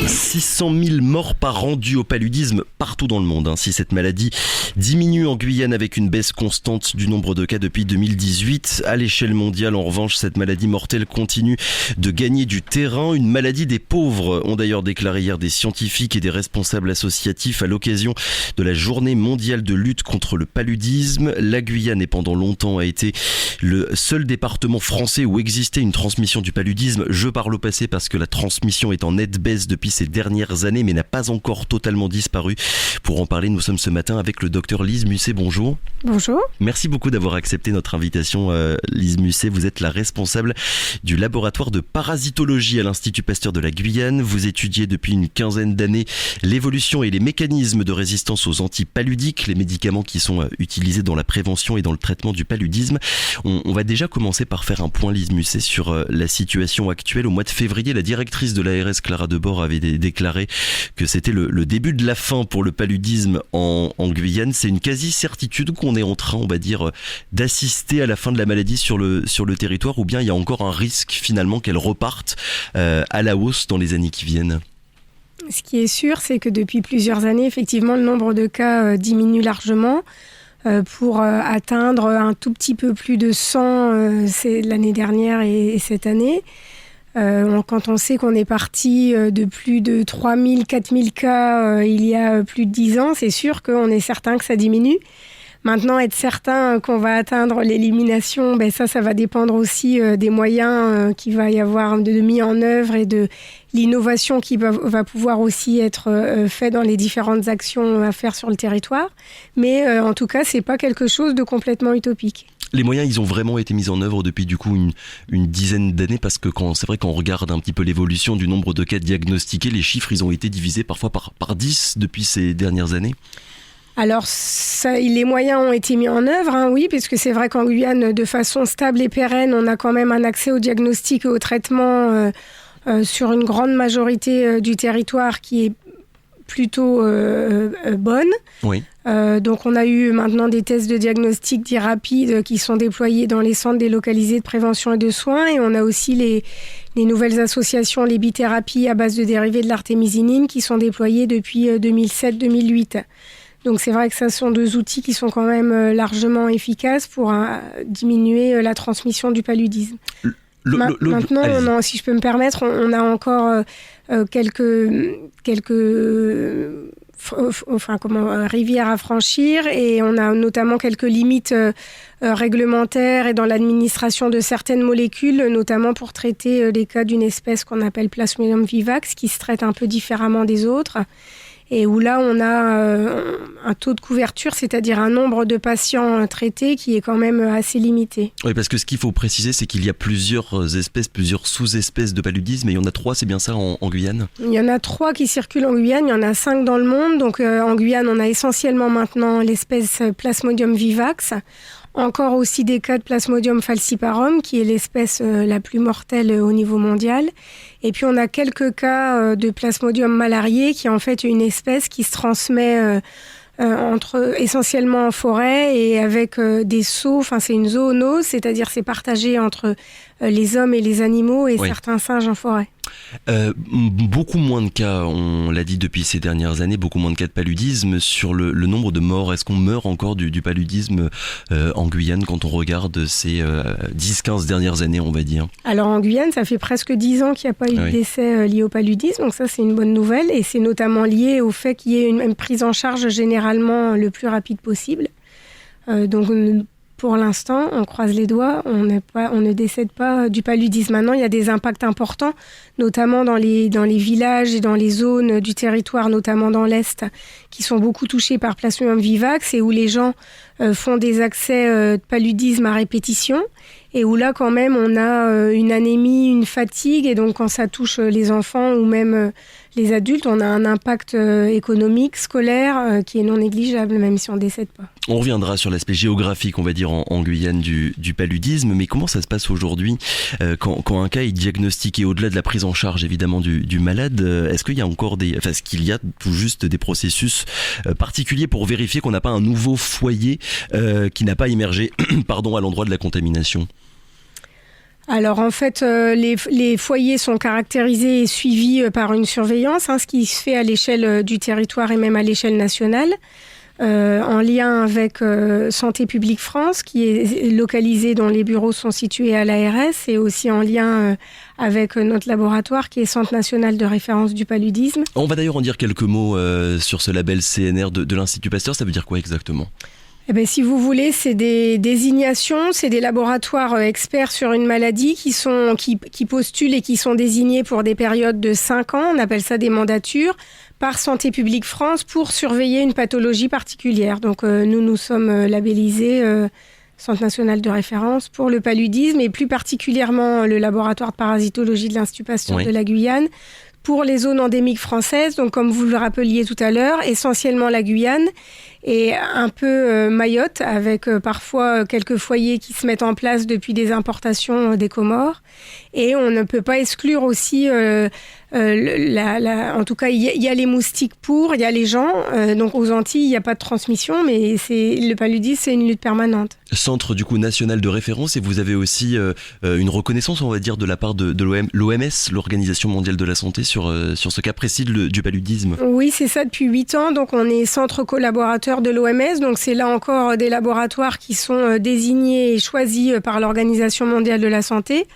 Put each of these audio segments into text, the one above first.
600 000 morts par an dues au paludisme partout dans le monde. Si cette maladie diminue en Guyane avec une baisse constante du nombre de cas depuis 2018, à l'échelle mondiale, en revanche, cette maladie mortelle continue de gagner du terrain. Une maladie des pauvres, ont d'ailleurs déclaré hier des scientifiques et des responsables associatifs à l'occasion de la journée mondiale de lutte contre le paludisme. La Guyane, et pendant longtemps, a été le seul département français où existait une transmission du paludisme. Je parle au passé parce que la transmission est en nette baisse depuis ces dernières années, mais n'a pas encore totalement disparu. Pour en parler, nous sommes ce matin avec le docteur Lise Musset. Bonjour. Bonjour. Merci beaucoup d'avoir accepté notre invitation, Lise Musset. Vous êtes la responsable du laboratoire de parasitologie à l'Institut Pasteur de la Guyane. Vous étudiez depuis une quinzaine d'années l'évolution et les mécanismes de résistance aux antipaludiques, les médicaments qui sont utilisés dans la prévention et dans le traitement du paludisme. On va déjà commencer par faire un point, Lise Musset, sur la situation actuelle. Au mois de février, la directrice de l'ARS, Clara Debord, avait déclaré que c'était le début de la fin pour le paludisme en Guyane. C'est une quasi-certitude qu'on est en train, on va dire, d'assister à la fin de la maladie sur le territoire, ou bien il y a encore un risque finalement qu'elle reparte à la hausse dans les années qui viennent? Ce qui est sûr, c'est que depuis plusieurs années, effectivement, le nombre de cas diminue largement. Pour atteindre un tout petit peu plus de 100 c'est l'année dernière et cette année. Quand on sait qu'on est parti de plus de 3000, 4000 cas il y a plus de 10 ans, c'est sûr qu'on est certain que ça diminue. Maintenant, être certain qu'on va atteindre l'élimination, ça va dépendre aussi des moyens qu'il va y avoir de mis en œuvre et de l'innovation qui va pouvoir aussi être faite dans les différentes actions à faire sur le territoire. Mais en tout cas, c'est pas quelque chose de complètement utopique. Les moyens, ils ont vraiment été mis en œuvre depuis du coup une dizaine d'années, parce que c'est vrai, quand on regarde un petit peu l'évolution du nombre de cas diagnostiqués, les chiffres, ils ont été divisés parfois par 10 depuis ces dernières années. Alors, les moyens ont été mis en œuvre, oui, puisque c'est vrai qu'en Guyane, de façon stable et pérenne, on a quand même un accès au diagnostic et au traitement sur une grande majorité du territoire qui est plutôt bonne. Oui. Donc, on a eu maintenant des tests de diagnostic dits rapides qui sont déployés dans les centres délocalisés de prévention et de soins, et on a aussi les nouvelles associations, les bithérapies à base de dérivés de l'artémisinine qui sont déployées depuis 2007-2008. Donc c'est vrai que ce sont deux outils qui sont quand même largement efficaces pour diminuer la transmission du paludisme. Maintenant, si je peux me permettre, on a encore quelques rivières à franchir, et on a notamment quelques limites réglementaires et dans l'administration de certaines molécules, notamment pour traiter les cas d'une espèce qu'on appelle Plasmodium vivax, qui se traite un peu différemment des autres. Et où là, on a un taux de couverture, c'est-à-dire un nombre de patients traités qui est quand même assez limité. Oui, parce que ce qu'il faut préciser, c'est qu'il y a plusieurs espèces, plusieurs sous-espèces de paludisme, et il y en a 3, c'est bien ça, en Guyane ? Il y en a 3 qui circulent en Guyane, il y en a 5 dans le monde. Donc en Guyane, on a essentiellement maintenant l'espèce Plasmodium vivax. Encore aussi des cas de Plasmodium falciparum, qui est l'espèce la plus mortelle au niveau mondial. Et puis on a quelques cas de Plasmodium malarié, qui est en fait une espèce qui se transmet essentiellement en forêt et avec des sauts. Enfin, c'est une zoonose, c'est-à-dire c'est partagé entre les hommes et les animaux et certains singes en forêt. Beaucoup moins de cas, on l'a dit depuis ces dernières années, beaucoup moins de cas de paludisme. Sur le nombre de morts, est-ce qu'on meurt encore du paludisme en Guyane quand on regarde ces 10-15 dernières années, on va dire? Alors en Guyane, ça fait presque 10 ans qu'il n'y a pas eu de décès liés au paludisme, donc ça c'est une bonne nouvelle, et c'est notamment lié au fait qu'il y ait une prise en charge généralement le plus rapide possible. Donc pour l'instant, on croise les doigts, on ne décède pas du paludisme. Maintenant, il y a des impacts importants, notamment dans les villages et dans les zones du territoire, notamment dans l'Est, qui sont beaucoup touchés par Plasmodium vivax, et où les gens font des accès de paludisme à répétition, et où là, quand même, on a une anémie, une fatigue, et donc quand ça touche les enfants ou même les adultes, on a un impact économique, scolaire, qui est non négligeable, même si on ne décède pas. On reviendra sur l'aspect géographique, on va dire, en Guyane du paludisme, mais comment ça se passe aujourd'hui quand un cas est diagnostiqué, au-delà de la prise en charge évidemment du malade? Est-ce qu'il y a encore est-ce qu'il y a tout juste des processus particuliers pour vérifier qu'on n'a pas un nouveau foyer qui n'a pas émergé à l'endroit de la contamination? Alors en fait, les foyers sont caractérisés et suivis par une surveillance, ce qui se fait à l'échelle du territoire et même à l'échelle nationale, en lien avec Santé publique France, qui est localisée, dont les bureaux sont situés à l'ARS, et aussi en lien avec notre laboratoire, qui est Centre national de référence du paludisme. On va d'ailleurs en dire quelques mots sur ce label CNR de l'Institut Pasteur. Ça veut dire quoi exactement ? Eh bien, si vous voulez, c'est des désignations, c'est des laboratoires experts sur une maladie qui postulent et qui sont désignés pour des périodes de 5 ans, on appelle ça des mandatures, par Santé publique France pour surveiller une pathologie particulière. Donc nous sommes labellisés Centre national de référence pour le paludisme et plus particulièrement le laboratoire de parasitologie de l'Institut Pasteur de la Guyane pour les zones endémiques françaises, donc comme vous le rappeliez tout à l'heure, essentiellement la Guyane et un peu Mayotte, avec parfois quelques foyers qui se mettent en place depuis des importations des Comores. Et on ne peut pas exclure aussi, en tout cas, il y a les moustiques il y a les gens. Donc aux Antilles, il n'y a pas de transmission, mais le paludisme, c'est une lutte permanente. Centre du coup national de référence, et vous avez aussi une reconnaissance, on va dire, de la part de l'OMS, l'Organisation mondiale de la santé, sur ce cas précis du paludisme. Oui, c'est ça depuis 8 ans. Donc on est centre collaborateur de l'OMS. Donc c'est là encore des laboratoires qui sont désignés et choisis par l'Organisation mondiale de la santé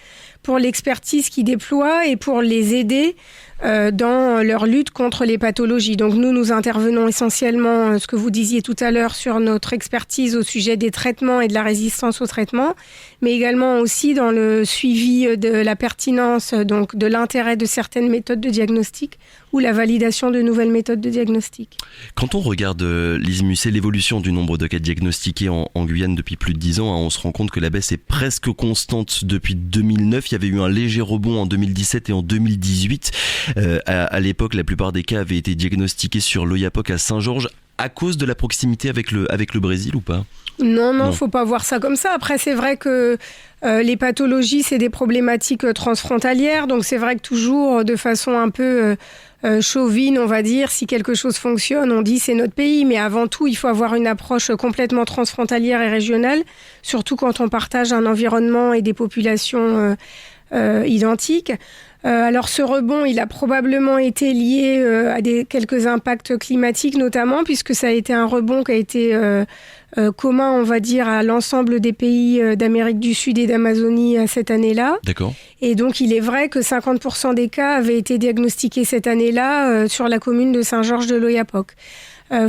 pour l'expertise qu'ils déploient et pour les aider dans leur lutte contre les pathologies. Donc nous intervenons essentiellement, ce que vous disiez tout à l'heure, sur notre expertise au sujet des traitements et de la résistance aux traitements, mais également aussi dans le suivi de la pertinence, donc de l'intérêt de certaines méthodes de diagnostic ou la validation de nouvelles méthodes de diagnostic. Quand on regarde, Lise Musset, l'évolution du nombre de cas diagnostiqués en Guyane depuis plus de 10 ans, on se rend compte que la baisse est presque constante depuis 2009. Il y avait eu un léger rebond en 2017 et en 2018. À l'époque, la plupart des cas avaient été diagnostiqués sur l'Oyapock à Saint-Georges. À cause de la proximité avec le Brésil ou pas ? Non, faut pas voir ça comme ça. Après, c'est vrai que les pathologies, c'est des problématiques transfrontalières. Donc, c'est vrai que toujours, de façon un peu chauvine, on va dire, si quelque chose fonctionne, on dit c'est notre pays. Mais avant tout, il faut avoir une approche complètement transfrontalière et régionale, surtout quand on partage un environnement et des populations identiques. Alors ce rebond, il a probablement été lié à quelques impacts climatiques notamment, puisque ça a été un rebond qui a été commun, on va dire, à l'ensemble des pays d'Amérique du Sud et d'Amazonie cette année-là. D'accord. Et donc il est vrai que 50% des cas avaient été diagnostiqués cette année-là sur la commune de Saint-Georges de l'Oyapock.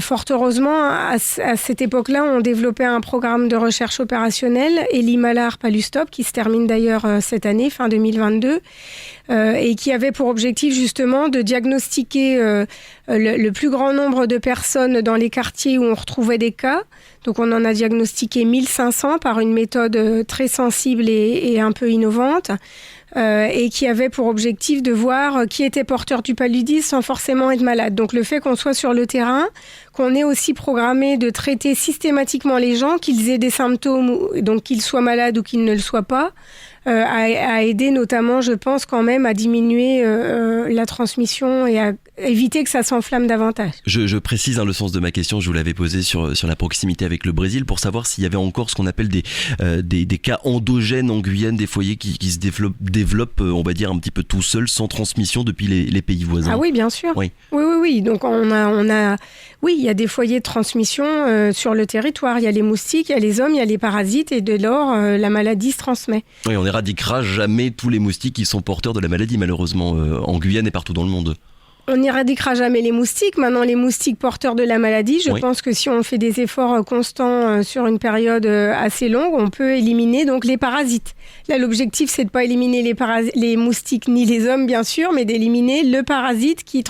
Fort heureusement, à cette époque-là, on développait un programme de recherche opérationnelle, Elimalar Palustop, qui se termine d'ailleurs cette année, fin 2022, et qui avait pour objectif justement de diagnostiquer le plus grand nombre de personnes dans les quartiers où on retrouvait des cas. Donc on en a diagnostiqué 1500 par une méthode très sensible et un peu innovante. Et qui avait pour objectif de voir qui était porteur du paludisme sans forcément être malade. Donc le fait qu'on soit sur le terrain, qu'on ait aussi programmé de traiter systématiquement les gens, qu'ils aient des symptômes, donc qu'ils soient malades ou qu'ils ne le soient pas, a aidé notamment, je pense, quand même à diminuer la transmission et à éviter que ça s'enflamme davantage. Je précise le sens de ma question, je vous l'avais posée sur la proximité avec le Brésil pour savoir s'il y avait encore ce qu'on appelle des cas endogènes en Guyane, des foyers qui se développent, on va dire, un petit peu tout seuls, sans transmission depuis les pays voisins. Ah oui, bien sûr. Oui. Donc oui, il y a des foyers de transmission sur le territoire. Il y a les moustiques, il y a les hommes, il y a les parasites et dès lors, la maladie se transmet. Oui, on n'éradiquera jamais tous les moustiques qui sont porteurs de la maladie, malheureusement, en Guyane et partout dans le monde. On n'éradiquera jamais les moustiques. Maintenant, les moustiques porteurs de la maladie, je pense que si on fait des efforts constants sur une période assez longue, on peut éliminer donc les parasites. Là, l'objectif, c'est de pas éliminer les moustiques ni les hommes, bien sûr, mais d'éliminer le parasite qui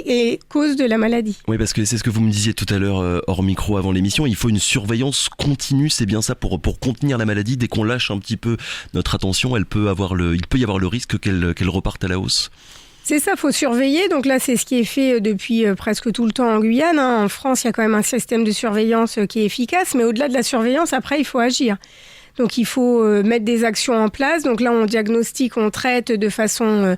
est cause de la maladie. Oui, parce que c'est ce que vous me disiez tout à l'heure hors micro avant l'émission. Il faut une surveillance continue, c'est bien ça, pour contenir la maladie. Dès qu'on lâche un petit peu notre attention, il peut y avoir le risque qu'elle reparte à la hausse. C'est ça, faut surveiller. Donc là, c'est ce qui est fait depuis presque tout le temps en Guyane. En France, il y a quand même un système de surveillance qui est efficace. Mais au-delà de la surveillance, après, il faut agir. Donc il faut mettre des actions en place. Donc là, on diagnostique, on traite de façon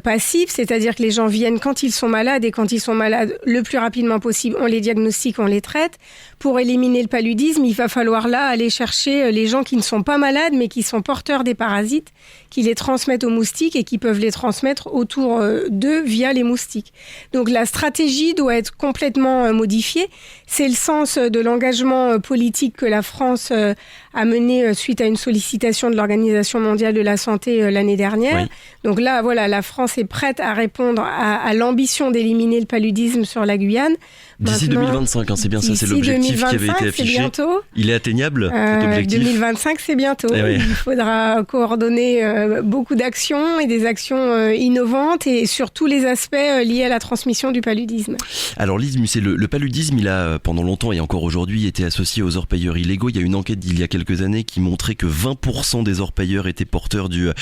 passif, c'est-à-dire que les gens viennent quand ils sont malades et quand ils sont malades le plus rapidement possible, on les diagnostique, on les traite. Pour éliminer le paludisme, il va falloir là aller chercher les gens qui ne sont pas malades mais qui sont porteurs des parasites, qui les transmettent aux moustiques et qui peuvent les transmettre autour d'eux via les moustiques. Donc la stratégie doit être complètement modifiée. C'est le sens de l'engagement politique que la France a mené suite à une sollicitation de l'Organisation mondiale de la santé l'année dernière. Oui. Donc là, voilà, la France est prête à répondre à l'ambition d'éliminer le paludisme sur la Guyane. D'ici 2025, c'est bien ça, c'est l'objectif qui avait été affiché. Bientôt. Il est atteignable, cet objectif 2025, c'est bientôt. Oui. Il faudra coordonner beaucoup d'actions et des actions innovantes et sur tous les aspects liés à la transmission du paludisme. Alors Lise Musset, le paludisme, il a pendant longtemps et encore aujourd'hui été associé aux orpailleurs illégaux. Il y a une enquête d'il y a quelques années qui montrait que 20% des orpailleurs étaient porteurs du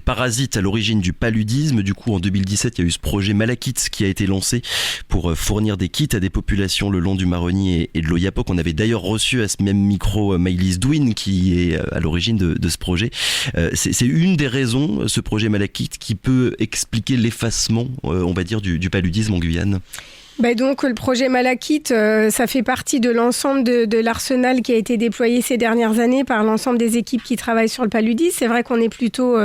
parasite à l'origine du paludisme. Du coup, en 2017, il y a eu ce projet Malakit qui a été lancé pour fournir des kits à des populations le long du Maroni et de l'Oyapock. On avait d'ailleurs reçu à ce même micro Maëlys Douin qui est à l'origine de ce projet. C'est une des raisons, ce projet Malakit, qui peut expliquer l'effacement, on va dire, du paludisme en Guyane. Donc le projet Malakit, ça fait partie de l'ensemble de l'arsenal qui a été déployé ces dernières années par l'ensemble des équipes qui travaillent sur le paludisme. C'est vrai qu'on est plutôt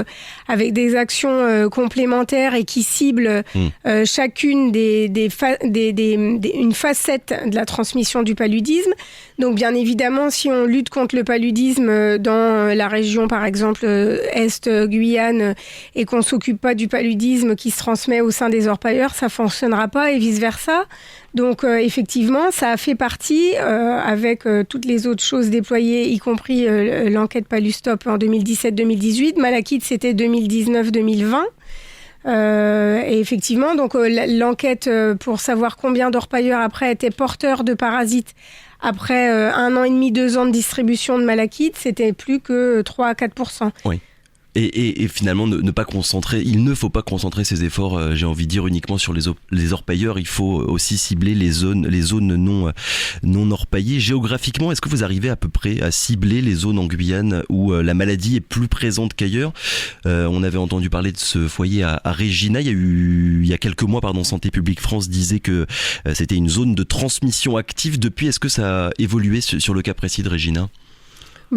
avec des actions complémentaires et qui ciblent chacune une facette de la transmission du paludisme. Donc bien évidemment, si on lutte contre le paludisme dans la région, par exemple, Est Guyane, et qu'on ne s'occupe pas du paludisme qui se transmet au sein des orpailleurs, ça ne fonctionnera pas et vice-versa. Donc effectivement, ça a fait partie, avec toutes les autres choses déployées, y compris l'enquête Palustop en 2017-2018. Malakit, c'était 2019-2020. Et effectivement, donc l'enquête pour savoir combien d'orpailleurs après étaient porteurs de parasites après 1 an et demi, 2 ans de distribution de Malakit, c'était plus que 3 à 4%. Oui. Et finalement, il ne faut pas concentrer ses efforts, j'ai envie de dire, uniquement sur les orpailleurs. Il faut aussi cibler les zones non orpaillées. Géographiquement, est-ce que vous arrivez à peu près à cibler les zones en Guyane où la maladie est plus présente qu'ailleurs ? On avait entendu parler de ce foyer à Regina. Il y a quelques mois, Santé publique France disait que c'était une zone de transmission active. Depuis, est-ce que ça a évolué sur le cas précis de Regina ?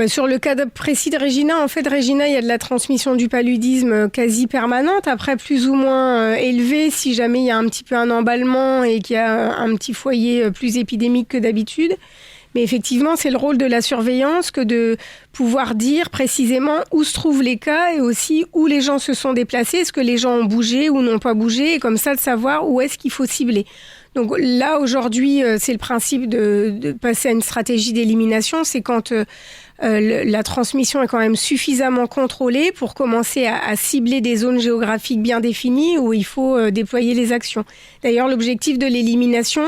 Sur le cas précis de Regina, en fait, Regina, il y a de la transmission du paludisme quasi permanente, après plus ou moins élevée, si jamais il y a un petit peu un emballement et qu'il y a un petit foyer plus épidémique que d'habitude. Mais effectivement, c'est le rôle de la surveillance que de pouvoir dire précisément où se trouvent les cas et aussi où les gens se sont déplacés, est-ce que les gens ont bougé ou n'ont pas bougé, et comme ça de savoir où est-ce qu'il faut cibler. Donc là, aujourd'hui, c'est le principe de passer à une stratégie d'élimination, c'est quand la transmission est quand même suffisamment contrôlée pour commencer à cibler des zones géographiques bien définies où il faut déployer les actions. D'ailleurs, l'objectif de l'élimination,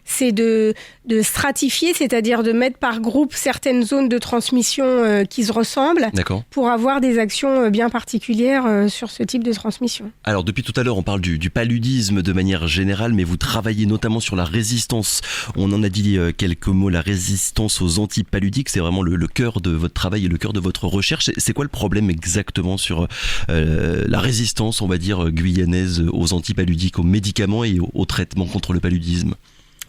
c'est de stratifier, c'est-à-dire de mettre par groupe certaines zones de transmission qui se ressemblent. D'accord. Pour avoir des actions bien particulières sur ce type de transmission. Alors depuis tout à l'heure, on parle du paludisme de manière générale, mais vous travaillez notamment sur la résistance. On en a dit quelques mots, la résistance aux antipaludiques, c'est vraiment le cœur de votre travail et le cœur de votre recherche. C'est quoi le problème exactement sur la résistance, on va dire, guyanaise aux antipaludiques, aux médicaments et au traitement contre le paludisme ?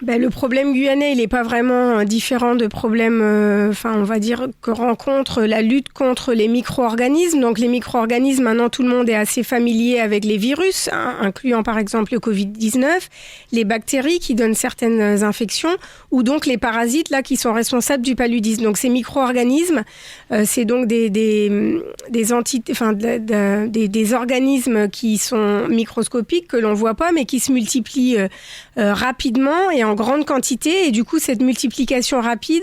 Le problème guyanais, il n'est pas vraiment différent de problèmes, on va dire, que rencontre la lutte contre les micro-organismes. Donc les micro-organismes, maintenant tout le monde est assez familier avec les virus, incluant par exemple le Covid-19, les bactéries qui donnent certaines infections, ou donc les parasites là qui sont responsables du paludisme. Donc ces micro-organismes, c'est donc des organismes qui sont microscopiques, que l'on ne voit pas, mais qui se multiplient rapidement et en grande quantité, et du coup cette multiplication rapide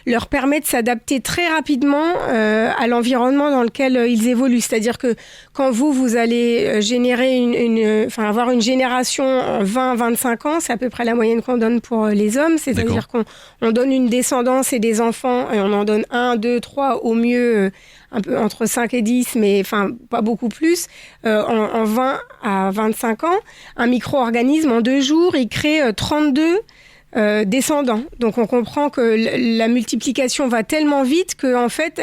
leur permet de s'adapter très rapidement à l'environnement dans lequel ils évoluent. C'est-à-dire que quand vous allez générer avoir une génération en 20-25 ans, c'est à peu près la moyenne qu'on donne pour les hommes, c'est-à-dire qu'on donne une descendance et des enfants, et on en donne 1, 2, 3 au mieux, un peu entre 5 et 10, mais pas beaucoup plus, en 20 à 25 ans. Un micro-organisme, en 2 jours, il crée 32 descendant. Donc on comprend que la multiplication va tellement vite que en fait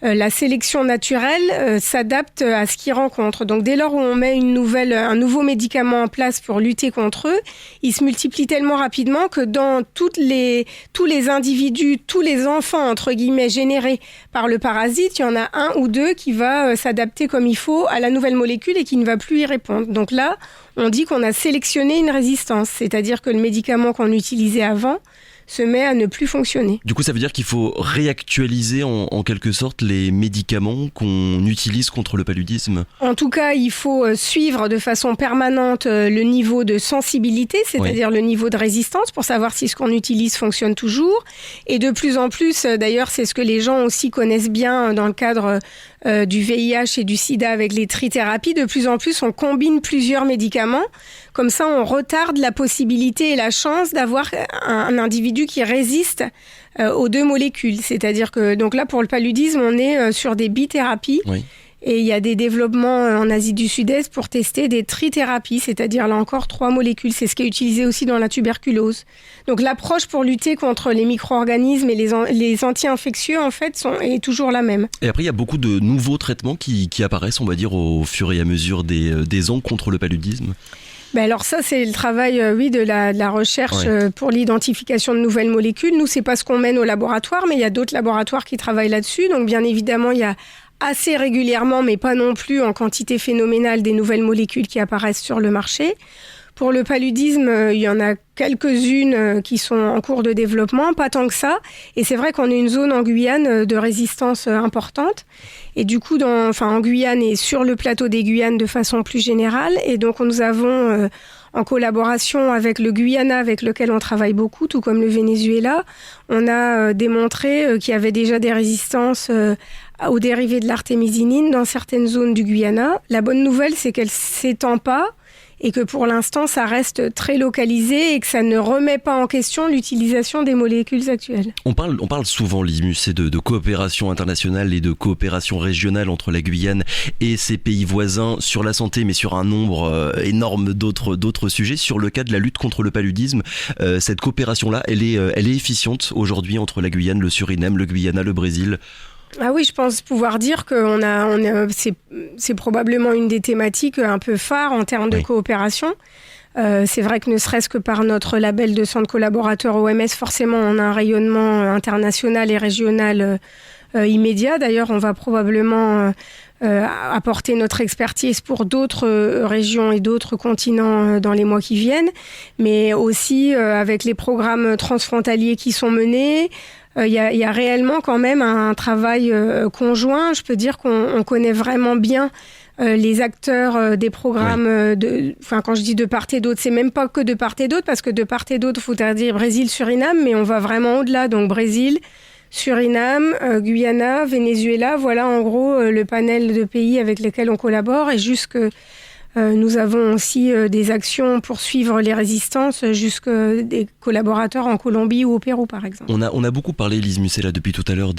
la sélection naturelle s'adapte à ce qu'ils rencontrent. Donc dès lors où on met un nouveau médicament en place pour lutter contre eux, ils se multiplient tellement rapidement que dans tous les individus, tous les enfants entre guillemets générés par le parasite, il y en a un ou deux qui va s'adapter comme il faut à la nouvelle molécule et qui ne va plus y répondre. Donc là, on dit qu'on a sélectionné une résistance, c'est-à-dire que le médicament qu'on utilisait avant se met à ne plus fonctionner. Du coup, ça veut dire qu'il faut réactualiser en quelque sorte les médicaments qu'on utilise contre le paludisme ? En tout cas, il faut suivre de façon permanente le niveau de sensibilité, c'est-à-dire le niveau de résistance, pour savoir si ce qu'on utilise fonctionne toujours. Et de plus en plus, d'ailleurs, c'est ce que les gens aussi connaissent bien dans le cadre du VIH et du sida avec les trithérapies. De plus en plus, on combine plusieurs médicaments. Comme ça, on retarde la possibilité et la chance d'avoir un individu qui résiste aux deux molécules. C'est-à-dire que, donc là, pour le paludisme, on est sur des bithérapies. Oui. Et il y a des développements en Asie du Sud-Est pour tester des trithérapies, c'est-à-dire là encore 3 molécules. C'est ce qui est utilisé aussi dans la tuberculose. Donc l'approche pour lutter contre les micro-organismes et les anti-infectieux, en fait, est toujours la même. Et après, il y a beaucoup de nouveaux traitements qui apparaissent, on va dire, au fur et à mesure des ans contre le paludisme. Ben alors ça, c'est le travail de la recherche pour l'identification de nouvelles molécules. Nous, c'est pas ce qu'on mène au laboratoire, mais il y a d'autres laboratoires qui travaillent là-dessus. Donc bien évidemment, il y a assez régulièrement, mais pas non plus en quantité phénoménale, des nouvelles molécules qui apparaissent sur le marché. Pour le paludisme, il y en a quelques-unes qui sont en cours de développement, pas tant que ça. Et c'est vrai qu'on a une zone en Guyane de résistance importante. Et du coup, en Guyane et sur le plateau des Guyanes de façon plus générale. Et donc, nous avons, en collaboration avec le Guyana, avec lequel on travaille beaucoup, tout comme le Venezuela, on a démontré qu'il y avait déjà des résistances aux dérivés de l'artémisinine dans certaines zones du Guyana. La bonne nouvelle, c'est qu'elle ne s'étend pas et que pour l'instant, ça reste très localisé et que ça ne remet pas en question l'utilisation des molécules actuelles. On parle souvent, Lise Musset, de coopération internationale et de coopération régionale entre la Guyane et ses pays voisins sur la santé, mais sur un nombre énorme d'autres sujets. Sur le cas de la lutte contre le paludisme, cette coopération-là, elle est efficiente aujourd'hui entre la Guyane, le Suriname, le Guyana, le Brésil ? Ah oui, je pense pouvoir dire que c'est probablement une des thématiques un peu phares en termes de coopération. C'est vrai que ne serait-ce que par notre label de centre collaborateur OMS, forcément, on a un rayonnement international et régional immédiat. D'ailleurs, on va probablement apporter notre expertise pour d'autres régions et d'autres continents dans les mois qui viennent, mais aussi avec les programmes transfrontaliers qui sont menés. Il y a réellement quand même un travail conjoint. Je peux dire qu'on connaît vraiment bien les acteurs des programmes. Quand je dis de part et d'autre, c'est même pas que de part et d'autre, parce que de part et d'autre, il faut dire Brésil, Suriname, mais on va vraiment au-delà. Donc Brésil, Suriname, Guyana, Venezuela, voilà en gros le panel de pays avec lesquels on collabore, et nous avons aussi des actions pour suivre les résistances, jusque des collaborateurs en Colombie ou au Pérou, par exemple. On a beaucoup parlé, Lise Musset, là, depuis tout à l'heure,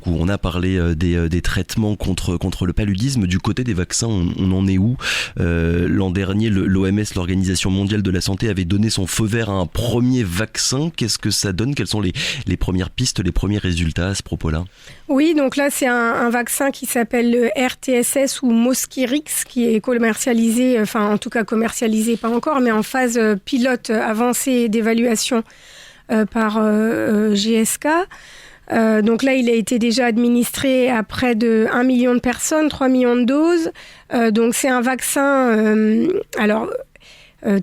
on a parlé des traitements contre le paludisme. Du côté des vaccins, on en est où ? L'an dernier, l'OMS, l'Organisation mondiale de la santé, avait donné son feu vert à un premier vaccin. Qu'est-ce que ça donne ? Quelles sont les premières pistes, les premiers résultats à ce propos-là ? Oui, donc là, c'est un vaccin qui s'appelle le RTSS ou Mosquirix, qui est commercialisé, en tout cas commercialisé, pas encore, mais en phase pilote avancée d'évaluation par GSK. Donc là, il a été déjà administré à près de 1 million de personnes, 3 millions de doses. Donc c'est un vaccin...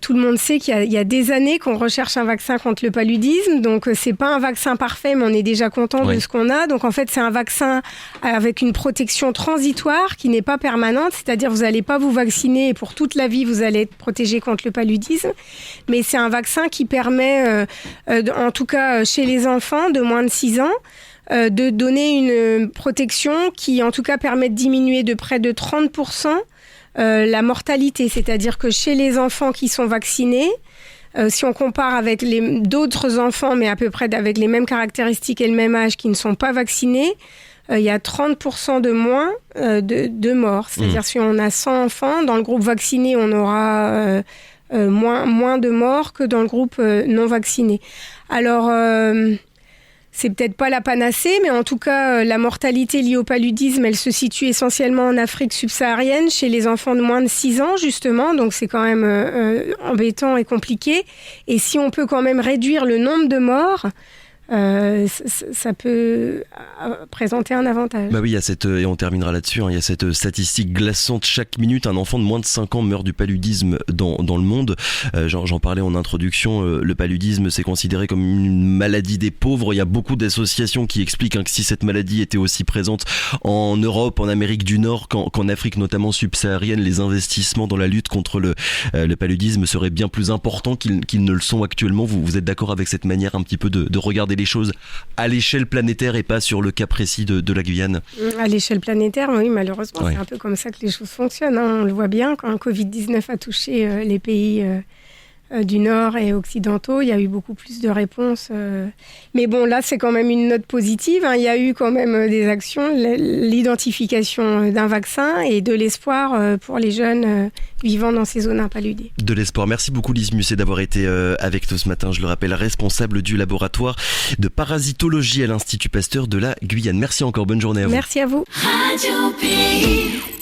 tout le monde sait qu'il y a des années qu'on recherche un vaccin contre le paludisme, donc c'est pas un vaccin parfait, mais on est déjà content de ce qu'on a. Donc en fait, c'est un vaccin avec une protection transitoire qui n'est pas permanente, c'est-à-dire vous n'allez pas vous vacciner et pour toute la vie vous allez être protégé contre le paludisme, mais c'est un vaccin qui permet, en tout cas chez les enfants de moins de 6 ans, de donner une protection qui en tout cas permet de diminuer de près de 30% la mortalité, c'est-à-dire que chez les enfants qui sont vaccinés, si on compare avec d'autres enfants, mais à peu près avec les mêmes caractéristiques et le même âge qui ne sont pas vaccinés, il y a 30% de moins de morts. C'est-à-dire si on a 100 enfants, dans le groupe vacciné, on aura moins de morts que dans le groupe non vacciné. Alors, c'est peut-être pas la panacée, mais en tout cas, la mortalité liée au paludisme, elle se situe essentiellement en Afrique subsaharienne, chez les enfants de moins de 6 ans, justement. Donc, c'est quand même embêtant et compliqué. Et si on peut quand même réduire le nombre de morts, ça peut présenter un avantage. Bah oui, il y a et on terminera là-dessus, il y a cette statistique glaçante. Chaque minute, un enfant de moins de 5 ans meurt du paludisme dans le monde. J'en parlais en introduction, le paludisme, c'est considéré comme une maladie des pauvres. Il y a beaucoup d'associations qui expliquent que si cette maladie était aussi présente en Europe, en Amérique du Nord, qu'en Afrique notamment subsaharienne, les investissements dans la lutte contre le paludisme seraient bien plus importants qu'ils ne le sont actuellement. Vous êtes d'accord avec cette manière un petit peu de regarder les choses à l'échelle planétaire et pas sur le cas précis de la Guyane? À l'échelle planétaire, oui, malheureusement, ouais. C'est un peu comme ça que les choses fonctionnent. On le voit bien, quand le Covid-19 a touché les pays du Nord et occidentaux, il y a eu beaucoup plus de réponses. Mais bon, là, c'est quand même une note positive. Il y a eu quand même des actions, l'identification d'un vaccin et de l'espoir pour les jeunes vivant dans ces zones impaludées. De l'espoir. Merci beaucoup Lise Musset d'avoir été avec nous ce matin. Je le rappelle, responsable du laboratoire de parasitologie à l'Institut Pasteur de la Guyane. Merci encore, bonne journée à vous. Merci à vous. Radio Pays.